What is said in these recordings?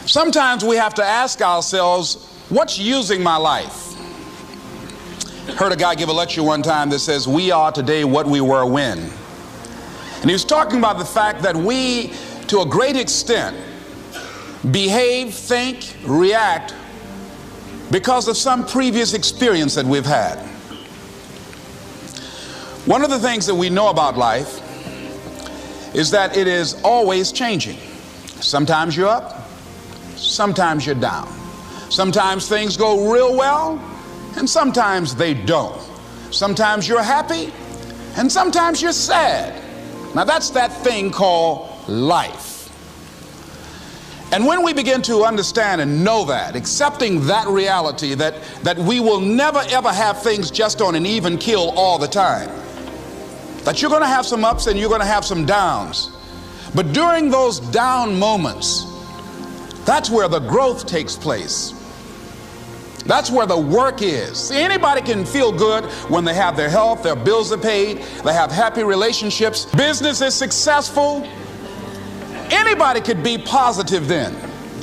Sometimes we have to ask ourselves, what's using my life? Heard a guy give a lecture one time that says, we are today what we were when. And he was talking about the fact that we, to a great extent, behave, think, react because of some previous experience that we've had. One of the things that we know about life is that it is always changing. Sometimes you're up, sometimes you're down. Sometimes things go real well, and sometimes they don't. Sometimes you're happy, and sometimes you're sad. Now that's that thing called life. And when we begin to understand and know that, accepting that reality that we will never ever have things just on an even keel all the time, that you're going to have some ups and you're going to have some downs, but during those down moments, that's where the growth takes place. That's where the work is. See, anybody can feel good when they have their health, their bills are paid, they have happy relationships, business is successful. Anybody could be positive then.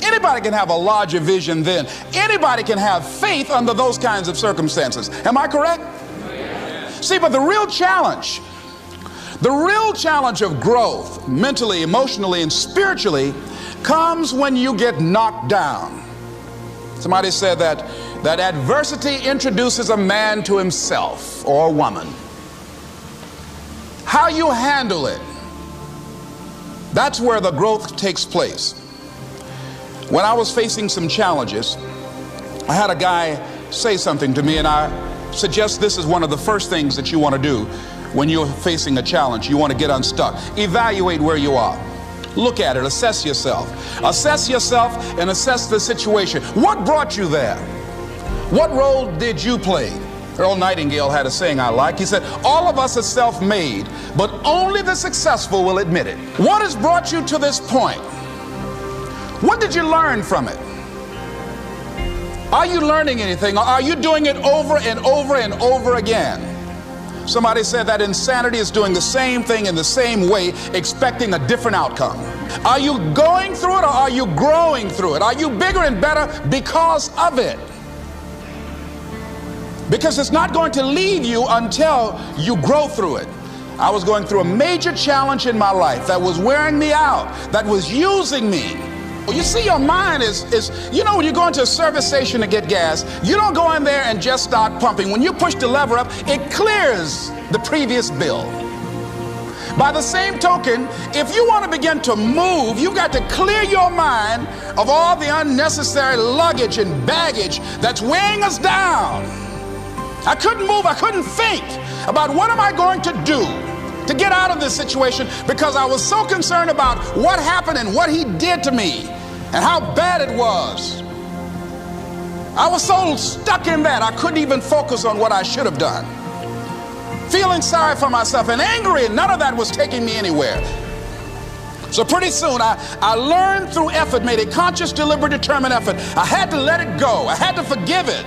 Anybody can have a larger vision then. Anybody can have faith under those kinds of circumstances. Am I correct? See, but the real challenge of growth, mentally, emotionally, and spiritually, comes when you get knocked down. Somebody said that adversity introduces a man to himself or a woman. How you handle it, that's where the growth takes place. When I was facing some challenges, I had a guy say something to me, and I suggest this is one of the first things that you want to do when you're facing a challenge. You want to get unstuck. Evaluate where you are. Look at it, assess yourself. Assess yourself and assess the situation. What brought you there? What role did you play? Earl Nightingale had a saying I like. He said, all of us are self-made, but only the successful will admit it. What has brought you to this point? What did you learn from it? Are you learning anything, or are you doing it over and over and over again? Somebody said that insanity is doing the same thing in the same way, expecting a different outcome. Are you going through it, or are you growing through it? Are you bigger and better because of it? Because it's not going to leave you until you grow through it. I was going through a major challenge in my life that was wearing me out, that was using me. You see, your mind is you know, when you go into a service station to get gas, you don't go in there and just start pumping. When you push the lever up, it clears the previous bill. By the same token, if you want to begin to move, you've got to clear your mind of all the unnecessary luggage and baggage that's weighing us down. I couldn't move, I couldn't think about what am I going to do to get out of this situation, because I was so concerned about what happened and what he did to me and how bad it was. I was so stuck in that I couldn't even focus on what I should have done. Feeling sorry for myself and angry, and none of that was taking me anywhere. So pretty soon I learned through effort, made a conscious, deliberate, determined effort. I had to let it go. I had to forgive it.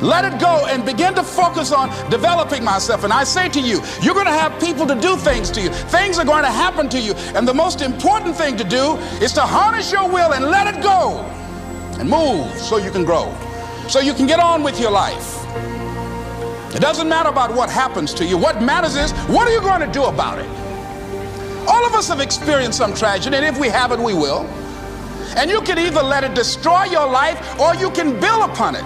Let it go and begin to focus on developing myself. And I say to you, you're going to have people to do things to you. Things are going to happen to you. And the most important thing to do is to harness your will and let it go and move so you can grow, so you can get on with your life. It doesn't matter about what happens to you. What matters is, what are you going to do about it? All of us have experienced some tragedy, and if we haven't, we will. And you can either let it destroy your life, or you can build upon it.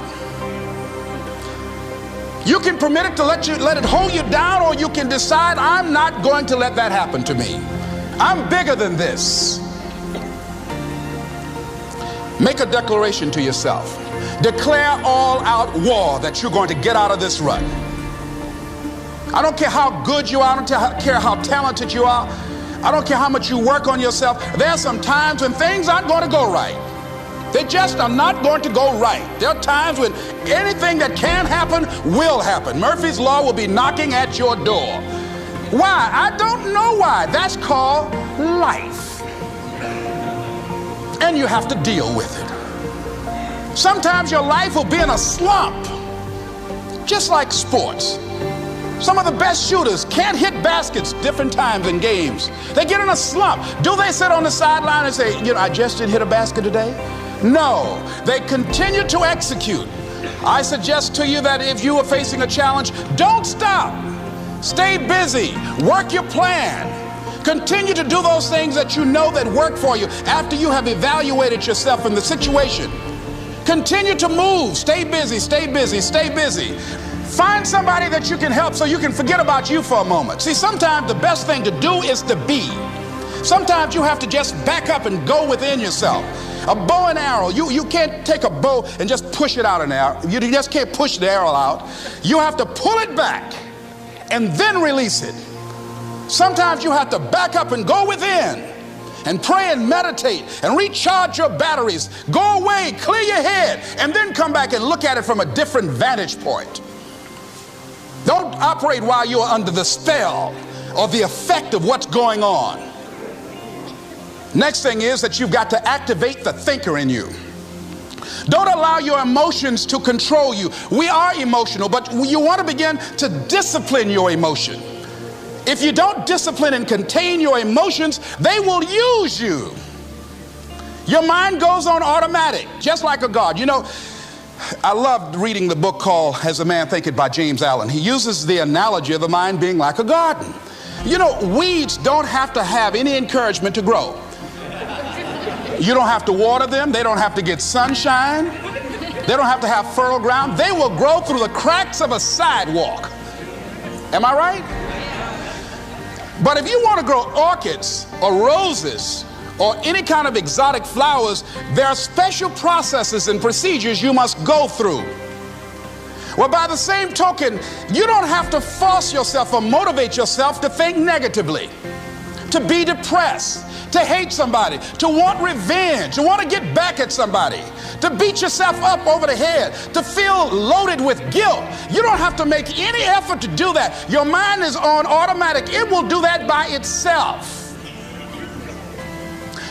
You can permit it to let it hold you down, or you can decide, I'm not going to let that happen to me. I'm bigger than this. Make a declaration to yourself. Declare all out war that you're going to get out of this rut. I don't care how good you are. I don't care how talented you are. I don't care how much you work on yourself. There are some times when things aren't going to go right. They just are not going to go right. There are times when anything that can happen will happen. Murphy's Law will be knocking at your door. Why? I don't know why. That's called life. And you have to deal with it. Sometimes your life will be in a slump, just like sports. Some of the best shooters can't hit baskets different times in games. They get in a slump. Do they sit on the sideline and say, you know, I just didn't hit a basket today? No, they continue to execute. I suggest to you that if you are facing a challenge, don't stop. Stay busy. Work your plan. Continue to do those things that you know that work for you after you have evaluated yourself in the situation. Continue to move. Stay busy, stay busy, stay busy. Find somebody that you can help so you can forget about you for a moment. See, sometimes the best thing to do is to be. Sometimes you have to just back up and go within yourself. A bow and arrow, you can't take a bow and just push it out in the arrow. You just can't push the arrow out. You have to pull it back and then release it. Sometimes you have to back up and go within and pray and meditate and recharge your batteries. Go away, clear your head, and then come back and look at it from a different vantage point. Don't operate while you're under the spell or the effect of what's going on. Next thing is that you've got to activate the thinker in you. Don't allow your emotions to control you. We are emotional, but you want to begin to discipline your emotion. If you don't discipline and contain your emotions, they will use you. Your mind goes on automatic, just like a guard. You know, I loved reading the book called As a Man Thinketh by James Allen. He uses the analogy of the mind being like a garden. You know, weeds don't have to have any encouragement to grow. You don't have to water them. They don't have to get sunshine. They don't have to have fertile ground. They will grow through the cracks of a sidewalk. Am I right? But if you want to grow orchids or roses or any kind of exotic flowers, there are special processes and procedures you must go through. Well, by the same token, you don't have to force yourself or motivate yourself to think negatively, to be depressed, to hate somebody, to want revenge, to want to get back at somebody, to beat yourself up over the head, to feel loaded with guilt. You don't have to make any effort to do that. Your mind is on automatic. It will do that by itself.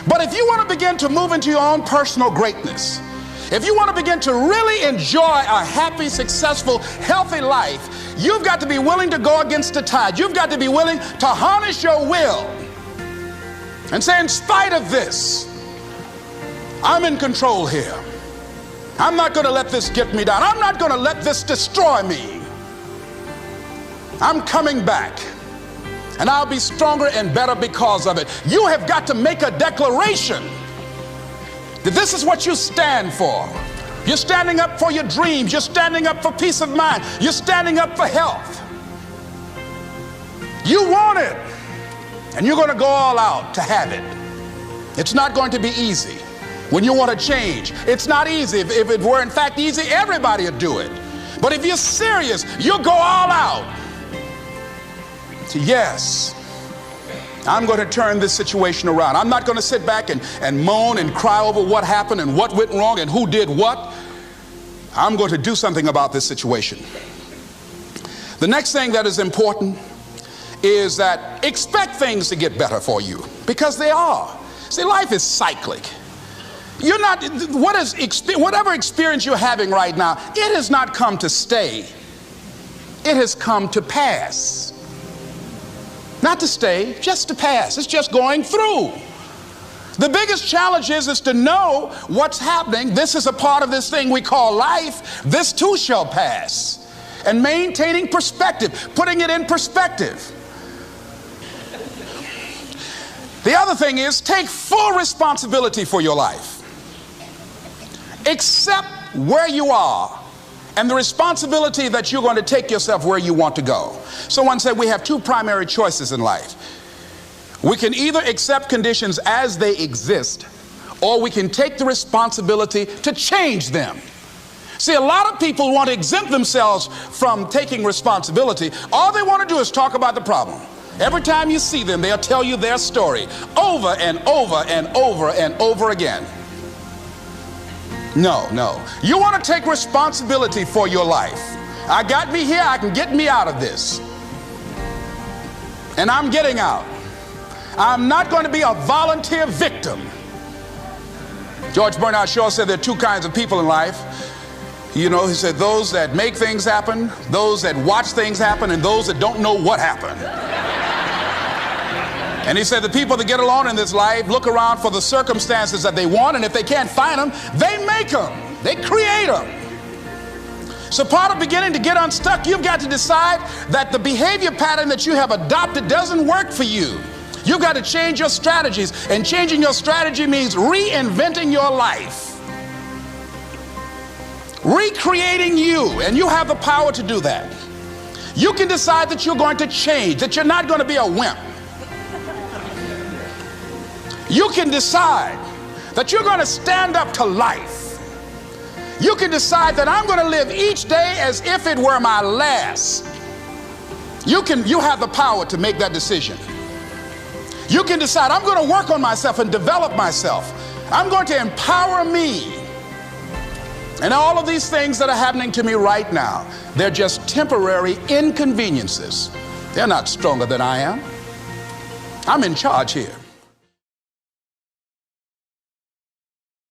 But if you want to begin to move into your own personal greatness, if you want to begin to really enjoy a happy, successful, healthy life, you've got to be willing to go against the tide. You've got to be willing to harness your will and say, in spite of this, I'm in control here. I'm not going to let this get me down. I'm not going to let this destroy me. I'm coming back, and I'll be stronger and better because of it. You have got to make a declaration that this is what you stand for. You're standing up for your dreams. You're standing up for peace of mind. You're standing up for health. You want it, and you're going to go all out to have it. It's not going to be easy. When you want to change, it's not easy. If it were in fact easy, everybody would do it. But if you're serious, you'll go all out. So yes, I'm going to turn this situation around. I'm not going to sit back and moan and cry over what happened and what went wrong and who did what. I'm going to do something about this situation. The next thing that is important is that expect things to get better for you, because they are. See, life is cyclic. You're not, whatever experience you're having right now, it has not come to stay. It has come to pass. Not to stay, just to pass. It's just going through. The biggest challenge is to know what's happening. This is a part of this thing we call life. This too shall pass. And maintaining perspective, putting it in perspective. The other thing is take full responsibility for your life. Accept where you are and the responsibility that you're going to take yourself where you want to go. Someone said we have two primary choices in life. We can either accept conditions as they exist, or we can take the responsibility to change them. See, a lot of people want to exempt themselves from taking responsibility. All they want to do is talk about the problem. Every time you see them, they'll tell you their story over and over and over and over again. No, no. You want to take responsibility for your life. I got me here, I can get me out of this. And I'm getting out. I'm not going to be a volunteer victim. George Bernard Shaw said there are two kinds of people in life. You know, he said those that make things happen, those that watch things happen, and those that don't know what happened. And he said the people that get along in this life look around for the circumstances that they want, and if they can't find them, they make them. They create them. So part of beginning to get unstuck, you've got to decide that the behavior pattern that you have adopted doesn't work for you. You've got to change your strategies, and changing your strategy means reinventing your life, recreating you, and you have the power to do that. You can decide that you're going to change, that you're not going to be a wimp. You can decide that you're going to stand up to life. You can decide that I'm going to live each day as if it were my last. You have the power to make that decision. You can decide I'm going to work on myself and develop myself. I'm going to empower me. And all of these things that are happening to me right now, they're just temporary inconveniences. They're not stronger than I am. I'm in charge here.